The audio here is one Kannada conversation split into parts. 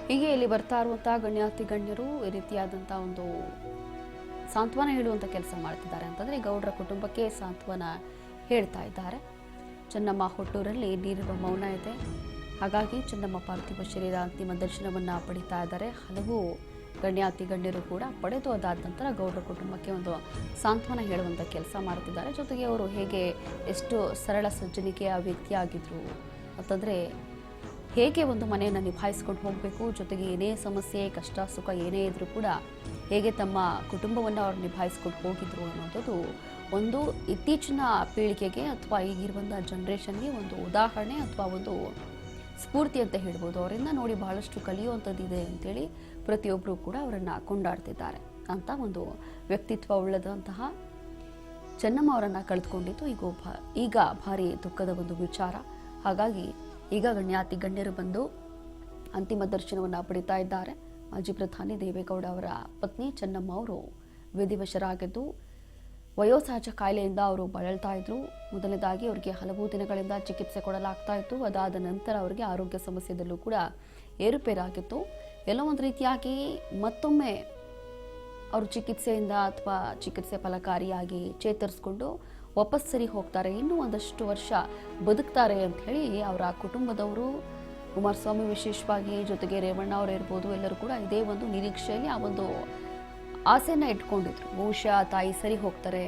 ಹೀಗೆ ಇಲ್ಲಿ ಬರ್ತಾ ಇರುವಂತಹ ಗಣ್ಯಾತಿ ಗಣ್ಯರು ಈ ರೀತಿಯಾದಂಥ ಒಂದು ಸಾಂತ್ವನ ಹೇಳುವಂಥ ಕೆಲಸ ಮಾಡ್ತಿದ್ದಾರೆ ಅಂತಂದರೆ ಗೌಡ್ರ ಕುಟುಂಬಕ್ಕೆ ಸಾಂತ್ವನ ಹೇಳ್ತಾ ಇದ್ದಾರೆ. ಚೆನ್ನಮ್ಮ ಹುಟ್ಟೂರಲ್ಲಿ ನೀರಿರುವ ಮೌನ ಇದೆ. ಹಾಗಾಗಿ ಚೆನ್ನಮ್ಮ ಪಾರ್ಥಿವ ಶರೀರ ಅಂತಿಮ ದರ್ಶನವನ್ನು ಪಡಿತಾ ಇದ್ದಾರೆ. ಹಲವು ಗಣ್ಯಾತಿ ಗಣ್ಯರು ಕೂಡ ಪಡೆದು ಅದಾದ ನಂತರ ಗೌಡ್ರ ಕುಟುಂಬಕ್ಕೆ ಒಂದು ಸಾಂತ್ವನ ಹೇಳುವಂಥ ಕೆಲಸ ಮಾಡ್ತಿದ್ದಾರೆ. ಜೊತೆಗೆ ಅವರು ಹೇಗೆ ಎಷ್ಟು ಸರಳ ಸಜ್ಜನಿಕೆಯ ವ್ಯಕ್ತಿಯಾಗಿದ್ದರು ಅಂತಂದರೆ ಹೇಗೆ ಒಂದು ಮನೆಯನ್ನು ನಿಭಾಯಿಸ್ಕೊಂಡು ಹೋಗಬೇಕು, ಜೊತೆಗೆ ಏನೇ ಸಮಸ್ಯೆ ಕಷ್ಟ ಸುಖ ಏನೇ ಇದ್ರೂ ಕೂಡ ಹೇಗೆ ತಮ್ಮ ಕುಟುಂಬವನ್ನು ಅವ್ರು ನಿಭಾಯಿಸ್ಕೊಂಡು ಹೋಗಿದ್ರು ಅನ್ನೋದು ಒಂದು ಇತ್ತೀಚಿನ ಪೀಳಿಗೆಗೆ ಅಥವಾ ಈಗಿರುವಂಥ ಜನ್ರೇಷನ್ಗೆ ಒಂದು ಉದಾಹರಣೆ ಅಥವಾ ಒಂದು ಸ್ಫೂರ್ತಿ ಅಂತ ಹೇಳ್ಬೋದು. ಅವರಿಂದ ನೋಡಿ ಬಹಳಷ್ಟು ಕಲಿಯುವಂಥದ್ದಿದೆ ಅಂತೇಳಿ ಪ್ರತಿಯೊಬ್ಬರು ಕೂಡ ಅವರನ್ನು ಕೊಂಡಾಡ್ತಿದ್ದಾರೆ. ಅಂತ ಒಂದು ವ್ಯಕ್ತಿತ್ವ ಉಳ್ಳದಂತಹ ಚೆನ್ನಮ್ಮ ಅವರನ್ನು ಕಳೆದುಕೊಂಡಿದ್ದು ಈಗ ಭಾರಿ ದುಃಖದ ಒಂದು ವಿಚಾರ. ಹಾಗಾಗಿ ಈಗ ಗಣ್ಯಾತಿ ಗಣ್ಯರು ಬಂದು ಅಂತಿಮ ದರ್ಶನವನ್ನು ಪಡಿತಾ ಇದ್ದಾರೆ. ಮಾಜಿ ಪ್ರಧಾನಿ ದೇವೇಗೌಡ ಅವರ ಪತ್ನಿ ಚೆನ್ನಮ್ಮ ಅವರು ವಿಧಿವಶರಾಗಿದ್ದು ವಯೋಸಹಜ ಕಾಯಿಲೆಯಿಂದ ಅವರು ಬಳಲ್ತಾ ಇದ್ರು. ಮೊದಲನೇದಾಗಿ ಅವರಿಗೆ ಹಲವು ದಿನಗಳಿಂದ ಚಿಕಿತ್ಸೆ ಕೊಡಲಾಗ್ತಾ ಇತ್ತು. ಅದಾದ ನಂತರ ಅವರಿಗೆ ಆರೋಗ್ಯ ಸಮಸ್ಯೆದಲ್ಲೂ ಕೂಡ ಏರುಪೇರಾಗಿತ್ತು. ಎಲ್ಲೋ ಒಂದು ರೀತಿಯಾಗಿ ಮತ್ತೊಮ್ಮೆ ಅವರು ಚಿಕಿತ್ಸೆಯಿಂದ ಅಥವಾ ಚಿಕಿತ್ಸೆ ಫಲಕಾರಿಯಾಗಿ ಚೇತರಿಸ್ಕೊಂಡು ವಾಪಸ್ ಸರಿ ಹೋಗ್ತಾರೆ, ಇನ್ನೂ ಒಂದಷ್ಟು ವರ್ಷ ಬದುಕ್ತಾರೆ ಅಂತ ಹೇಳಿ ಅವರ ಕುಟುಂಬದವರು, ಕುಮಾರಸ್ವಾಮಿ ವಿಶೇಷವಾಗಿ, ಜೊತೆಗೆ ರೇವಣ್ಣ ಅವರು ಇರ್ಬೋದು, ಎಲ್ಲರೂ ಕೂಡ ಇದೇ ಒಂದು ನಿರೀಕ್ಷೆಯಲ್ಲಿ ಆ ಒಂದು ಆಸೆಯನ್ನು ಇಟ್ಕೊಂಡಿದ್ರು. ಬಹುಶಃ ತಾಯಿ ಸರಿ ಹೋಗ್ತಾರೆ,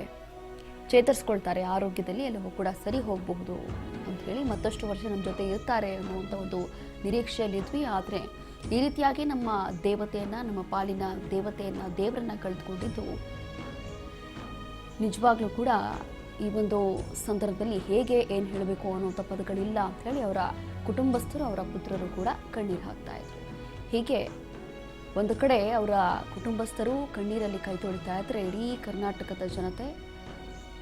ಚೇತರಿಸ್ಕೊಳ್ತಾರೆ, ಆರೋಗ್ಯದಲ್ಲಿ ಎಲ್ಲವೂ ಕೂಡ ಸರಿ ಹೋಗಬಹುದು ಅಂತ ಹೇಳಿ ಮತ್ತಷ್ಟು ವರ್ಷ ನಮ್ಮ ಜೊತೆ ಇರ್ತಾರೆ ಅನ್ನುವಂಥ ಒಂದು ನಿರೀಕ್ಷೆಯಲ್ಲಿದ್ವಿ. ಆದರೆ ಈ ರೀತಿಯಾಗಿ ನಮ್ಮ ದೇವತೆಯನ್ನು, ನಮ್ಮ ಪಾಲಿನ ದೇವತೆಯನ್ನು, ದೇವರನ್ನ ಕಳೆದುಕೊಂಡಿದ್ದು ನಿಜವಾಗ್ಲೂ ಕೂಡ ಈ ಒಂದು ಸಂದರ್ಭದಲ್ಲಿ ಹೇಗೆ ಏನು ಹೇಳಬೇಕು ಅನ್ನುವಂಥ ಪದಗಳಿಲ್ಲ ಅಂತ ಹೇಳಿ ಅವರ ಕುಟುಂಬಸ್ಥರು, ಅವರ ಪುತ್ರರು ಕೂಡ ಕಣ್ಣೀರು ಹಾಕ್ತಾ ಇದ್ರು. ಹೀಗೆ ಒಂದು ಕಡೆ ಅವರ ಕುಟುಂಬಸ್ಥರು ಕಣ್ಣೀರಲ್ಲಿ ಕೈ ತೊಳಿತಾ ಇದ್ರೆ, ಇಡೀ ಕರ್ನಾಟಕದ ಜನತೆ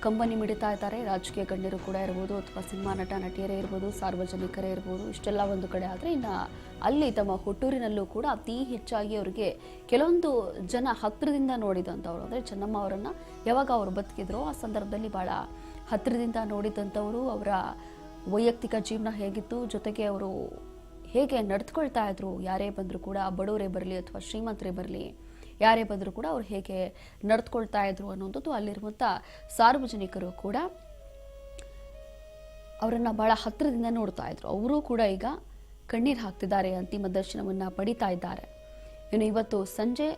ಕಂಬನಿ ಮಿಡಿತಾ ಇದ್ದಾರೆ. ರಾಜಕೀಯ ಗಣ್ಯರು ಕೂಡ ಇರ್ಬೋದು, ಅಥವಾ ಸಿನಿಮಾ ನಟ ನಟಿಯರೇ ಇರ್ಬೋದು, ಸಾರ್ವಜನಿಕರೇ ಇರ್ಬೋದು, ಇಷ್ಟೆಲ್ಲ ಒಂದು ಕಡೆ ಆದರೆ ಇನ್ನು ಅಲ್ಲಿ ತಮ್ಮ ಹುಟ್ಟೂರಿನಲ್ಲೂ ಕೂಡ ಅತಿ ಹೆಚ್ಚಾಗಿ ಅವರಿಗೆ ಕೆಲವೊಂದು ಜನ ಹತ್ತಿರದಿಂದ ನೋಡಿದಂಥವ್ರು, ಅಂದರೆ ಚೆನ್ನಮ್ಮ ಅವರನ್ನು ಯಾವಾಗ ಅವರು ಬದುಕಿದ್ರೋ ಆ ಸಂದರ್ಭದಲ್ಲಿ ಭಾಳ ಹತ್ತಿರದಿಂದ ನೋಡಿದಂಥವರು, ಅವರ ವೈಯಕ್ತಿಕ ಜೀವನ ಹೇಗಿತ್ತು, ಜೊತೆಗೆ ಅವರು ಹೇಗೆ ನಡೆದುಕೊಳ್ತಾ ಇದ್ರು, ಯಾರೇ ಬಂದರೂ ಕೂಡ ಬಡವರೇ ಬರಲಿ ಅಥವಾ ಶ್ರೀಮಂತರೇ ಬರಲಿ ಯಾರೇ ಬಂದರೂ ಕೂಡ ಅವ್ರು ಹೇಗೆ ನಡೆದುಕೊಳ್ತಾ ಇದ್ರು ಅನ್ನೋಂಥದ್ದು ಅಲ್ಲಿರುವಂಥ ಸಾರ್ವಜನಿಕರು ಕೂಡ ಅವರನ್ನು ಬಹಳ ಹತ್ತಿರದಿಂದ ನೋಡ್ತಾ ಇದ್ರು. ಅವರು ಕೂಡ ಈಗ ಕಣ್ಣೀರು ಹಾಕ್ತಿದ್ದಾರೆ, ಅಂತಿಮ ದರ್ಶನವನ್ನು ಪಡಿತಾ ಇದ್ದಾರೆ. ಇನ್ನು ಇವತ್ತು ಸಂಜೆ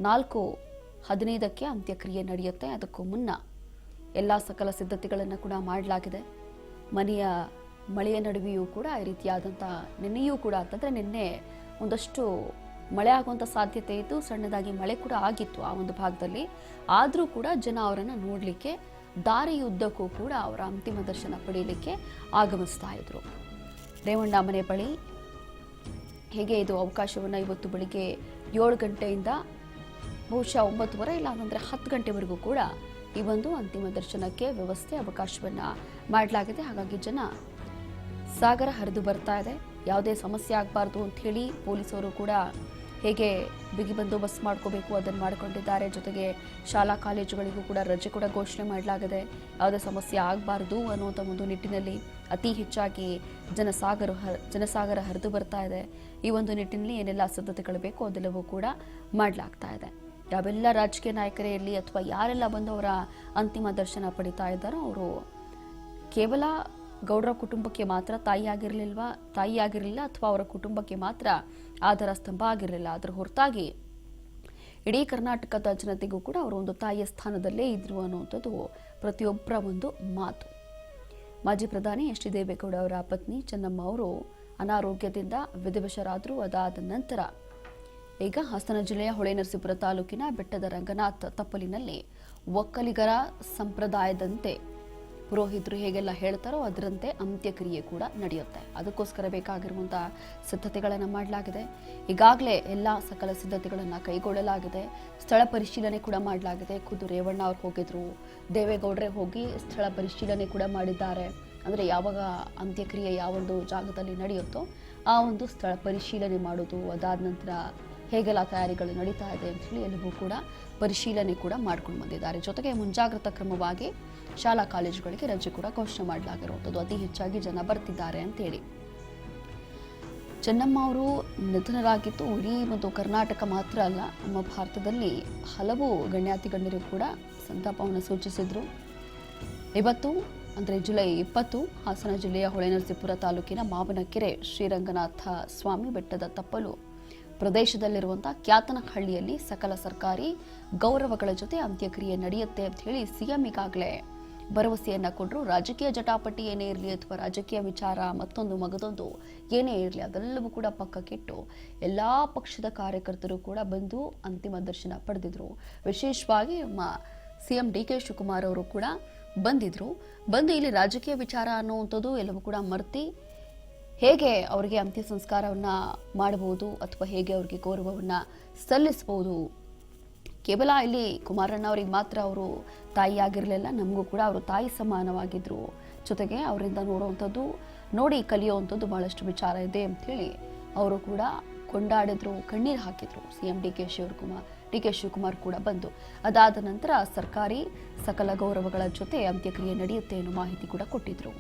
4:15ಕ್ಕೆ ಅಂತ್ಯಕ್ರಿಯೆ ನಡೆಯುತ್ತೆ. ಅದಕ್ಕೂ ಮುನ್ನ ಎಲ್ಲ ಸಕಲ ಸಿದ್ಧತೆಗಳನ್ನು ಕೂಡ ಮಾಡಲಾಗಿದೆ. ಮಳೆಯ ನಡುವೆಯೂ ಕೂಡ ಈ ರೀತಿಯಾದಂಥ ನಿನ್ನೆಯೂ ಕೂಡ ಅಂತಂದರೆ ನಿನ್ನೆ ಒಂದಷ್ಟು ಮಳೆ ಆಗುವಂಥ ಸಾಧ್ಯತೆ ಇತ್ತು, ಸಣ್ಣದಾಗಿ ಮಳೆ ಕೂಡ ಆಗಿತ್ತು ಆ ಒಂದು ಭಾಗದಲ್ಲಿ. ಆದರೂ ಕೂಡ ಜನ ಅವರನ್ನು ನೋಡಲಿಕ್ಕೆ ದಾರಿಯುದ್ದಕ್ಕೂ ಕೂಡ ಅವರ ಅಂತಿಮ ದರ್ಶನ ಪಡೆಯಲಿಕ್ಕೆ ಆಗಮಿಸ್ತಾ ಇದ್ರು. ರೇವಣ್ಣ ಮನೆ ಬಳಿ ಹೇಗೆ ಇದು ಅವಕಾಶವನ್ನು ಇವತ್ತು ಬೆಳಿಗ್ಗೆ 7 ಗಂಟೆಯಿಂದ ಬಹುಶಃ 9:30 ಇಲ್ಲ ಅಂದರೆ 10 ಗಂಟೆವರೆಗೂ ಕೂಡ ಈ ಒಂದು ಅಂತಿಮ ದರ್ಶನಕ್ಕೆ ವ್ಯವಸ್ಥೆ ಅವಕಾಶವನ್ನು ಮಾಡಲಾಗಿದೆ. ಹಾಗಾಗಿ ಜನ ಸಾಗರ ಹರಿದು ಬರ್ತಾ ಇದೆ. ಯಾವುದೇ ಸಮಸ್ಯೆ ಆಗಬಾರ್ದು ಅಂಥೇಳಿ ಪೊಲೀಸರು ಕೂಡ ಹೇಗೆ ಬಿಗಿ ಬಂದೋಬಸ್ತ್ ಮಾಡ್ಕೋಬೇಕು ಅದನ್ನು ಮಾಡಿಕೊಂಡಿದ್ದಾರೆ. ಜೊತೆಗೆ ಶಾಲಾ ಕಾಲೇಜುಗಳಿಗೂ ಕೂಡ ರಜೆ ಕೂಡ ಘೋಷಣೆ ಮಾಡಲಾಗಿದೆ. ಯಾವುದೇ ಸಮಸ್ಯೆ ಆಗಬಾರ್ದು ಅನ್ನುವಂಥ ಒಂದು ನಿಟ್ಟಿನಲ್ಲಿ ಅತಿ ಹೆಚ್ಚಾಗಿ ಜನಸಾಗರ ಹರಿದು ಬರ್ತಾ ಇದೆ. ಈ ಒಂದು ನಿಟ್ಟಿನಲ್ಲಿ ಏನೆಲ್ಲ ಸಿದ್ಧತೆಗಳು ಬೇಕೋ ಅದೆಲ್ಲವೂ ಕೂಡ ಮಾಡಲಾಗ್ತಾ ಇದೆ. ಯಾವೆಲ್ಲ ರಾಜಕೀಯ ನಾಯಕರೇ ಇರಲಿ ಅಥವಾ ಯಾರೆಲ್ಲ ಬಂದು ಅವರ ಅಂತಿಮ ದರ್ಶನ ಪಡಿತಾ ಇದ್ದಾರೋ ಅವರು ಕೇವಲ ಗೌಡ್ರ ಕುಟುಂಬಕ್ಕೆ ಮಾತ್ರ ತಾಯಿಯಾಗಿರಲಿಲ್ಲ ಅಥವಾ ಅವರ ಕುಟುಂಬಕ್ಕೆ ಮಾತ್ರ ಆಧಾರ ಸ್ತಂಭ ಆಗಿರಲಿಲ್ಲ. ಅದರ ಹೊರತಾಗಿ ಇಡೀ ಕರ್ನಾಟಕದ ಜನತೆಗೂ ಕೂಡ ಅವರು ಒಂದು ತಾಯಿಯ ಸ್ಥಾನದಲ್ಲೇ ಇದ್ರು ಅನ್ನುವಂಥದ್ದು ಪ್ರತಿಯೊಬ್ಬರ ಒಂದು ಮಾತು. ಮಾಜಿ ಪ್ರಧಾನಿ ಎಚ್ ಡಿ ದೇವೇಗೌಡ ಅವರ ಪತ್ನಿ ಚೆನ್ನಮ್ಮ ಅವರು ಅನಾರೋಗ್ಯದಿಂದ ವಿಧಿವಶರಾದರು. ಅದಾದ ನಂತರ ಈಗ ಹಾಸನ ಜಿಲ್ಲೆಯ ಹೊಳೆನರಸೀಪುರ ತಾಲೂಕಿನ ಬೆಟ್ಟದ ರಂಗನಾಥ್ ತಪ್ಪಲಿನಲ್ಲಿ ಒಕ್ಕಲಿಗರ ಸಂಪ್ರದಾಯದಂತೆ ಪುರೋಹಿತರು ಹೇಗೆಲ್ಲ ಹೇಳ್ತಾರೋ ಅದರಂತೆ ಅಂತ್ಯಕ್ರಿಯೆ ಕೂಡ ನಡೆಯುತ್ತೆ. ಅದಕ್ಕೋಸ್ಕರ ಬೇಕಾಗಿರುವಂಥ ಸಿದ್ಧತೆಗಳನ್ನು ಮಾಡಲಾಗಿದೆ. ಈಗಾಗಲೇ ಎಲ್ಲ ಸಕಲ ಸಿದ್ಧತೆಗಳನ್ನು ಕೈಗೊಳ್ಳಲಾಗಿದೆ. ಸ್ಥಳ ಪರಿಶೀಲನೆ ಕೂಡ ಮಾಡಲಾಗಿದೆ. ಖುದ್ದು ರೇವಣ್ಣ ಅವ್ರು ಹೋಗಿದ್ರು, ದೇವೇಗೌಡರೇ ಹೋಗಿ ಸ್ಥಳ ಪರಿಶೀಲನೆ ಕೂಡ ಮಾಡಿದ್ದಾರೆ. ಅಂದರೆ ಯಾವಾಗ ಅಂತ್ಯಕ್ರಿಯೆ ಯಾವೊಂದು ಜಾಗದಲ್ಲಿ ನಡೆಯುತ್ತೋ ಆ ಒಂದು ಸ್ಥಳ ಪರಿಶೀಲನೆ ಮಾಡೋದು, ಅದಾದ ನಂತರ ಹೇಗೆಲ್ಲ ತಯಾರಿಗಳು ನಡೀತಾ ಇದೆ ಅಂತ ಹೇಳಿ ಎಲ್ಲವೂ ಕೂಡ ಪರಿಶೀಲನೆ ಕೂಡ ಮಾಡ್ಕೊಂಡು ಬಂದಿದ್ದಾರೆ. ಜೊತೆಗೆ ಮುಂಜಾಗ್ರತಾ ಕ್ರಮವಾಗಿ ಶಾಲಾ ಕಾಲೇಜುಗಳಿಗೆ ರಜೆ ಕೂಡ ಘೋಷಣೆ ಮಾಡಲಾಗಿರುವಂಥದ್ದು. ಅತಿ ಹೆಚ್ಚಾಗಿ ಜನ ಬರ್ತಿದ್ದಾರೆ ಅಂತೇಳಿ ಚೆನ್ನಮ್ಮ ಅವರು ನಿಧನರಾಗಿದ್ದು ಇಡೀ ಒಂದು ಕರ್ನಾಟಕ ಮಾತ್ರ ಅಲ್ಲ, ನಮ್ಮ ಭಾರತದಲ್ಲಿ ಹಲವು ಗಣ್ಯಾತಿಗಣ್ಯರು ಕೂಡ ಸಂತಾಪವನ್ನು ಸೂಚಿಸಿದರು. ಇವತ್ತು ಅಂದರೆ ಜುಲೈ 20 ಹಾಸನ ಜಿಲ್ಲೆಯ ಹೊಳೆನರಸೀಪುರ ತಾಲೂಕಿನ ಮಾವನಕೆರೆ ಶ್ರೀರಂಗನಾಥ ಸ್ವಾಮಿ ಬೆಟ್ಟದ ತಪ್ಪಲು ಪ್ರದೇಶದಲ್ಲಿರುವಂತಹ ಕ್ಯಾತನಹಳ್ಳಿಯಲ್ಲಿ ಸಕಲ ಸರ್ಕಾರಿ ಗೌರವಗಳ ಜೊತೆ ಅಂತ್ಯಕ್ರಿಯೆ ನಡೆಯುತ್ತೆ ಅಂತ ಹೇಳಿ ಸಿಎಂ ಈಗಾಗಲೇ ಭರವಸೆಯನ್ನ ಕೊಟ್ಟರು. ರಾಜಕೀಯ ಜಟಾಪಟಿ ಏನೇ ಇರಲಿ ಅಥವಾ ರಾಜಕೀಯ ವಿಚಾರ ಮತ್ತೊಂದು ಮಗದೊಂದು ಏನೇ ಇರಲಿ ಅದೆಲ್ಲವೂ ಕೂಡ ಪಕ್ಕಕ್ಕಿಟ್ಟು ಎಲ್ಲಾ ಪಕ್ಷದ ಕಾರ್ಯಕರ್ತರು ಕೂಡ ಬಂದು ಅಂತಿಮ ದರ್ಶನ ಪಡೆದಿದ್ರು. ವಿಶೇಷವಾಗಿ ನಮ್ಮ ಸಿಎಂ ಡಿ.ಕೆ. ಶಿವಕುಮಾರ್ ಅವರು ಕೂಡ ಬಂದು ಇಲ್ಲಿ ರಾಜಕೀಯ ವಿಚಾರ ಅನ್ನುವಂಥದ್ದು ಎಲ್ಲವೂ ಕೂಡ ಮರ್ತಿ ಹೇಗೆ ಅವರಿಗೆ ಅಂತ್ಯ ಸಂಸ್ಕಾರವನ್ನ ಮಾಡಬಹುದು ಅಥವಾ ಹೇಗೆ ಅವರಿಗೆ ಗೌರವವನ್ನ ಸಲ್ಲಿಸಬಹುದು. ಕೇವಲ ಇಲ್ಲಿ ಕುಮಾರಣ್ಣ ಅವರಿಗೆ ಮಾತ್ರ ಅವರು ತಾಯಿಯಾಗಿರಲಿಲ್ಲ, ನಮಗೂ ಕೂಡ ಅವರು ತಾಯಿ ಸಮಾನವಾಗಿದ್ರು. ಜೊತೆಗೆ ಅವರಿಂದ ನೋಡಿ ಕಲಿಯುವಂಥದ್ದು ಬಹಳಷ್ಟು ವಿಚಾರ ಇದೆ ಅಂತ ಹೇಳಿ ಅವರು ಕೂಡ ಕೊಂಡಾಡಿದ್ರು, ಕಣ್ಣೀರು ಹಾಕಿದ್ರು. ಸಿಎಂ ಡಿ.ಕೆ. ಶಿವಕುಮಾರ್ ಕೂಡ ಬಂದು ಅದಾದ ನಂತರ ಸರ್ಕಾರಿ ಸಕಲ ಗೌರವಗಳ ಜೊತೆ ಅಂತ್ಯಕ್ರಿಯೆ ನಡೆಯುತ್ತೆ ಅನ್ನೋ ಮಾಹಿತಿ ಕೂಡ ಕೊಟ್ಟಿದ್ರು.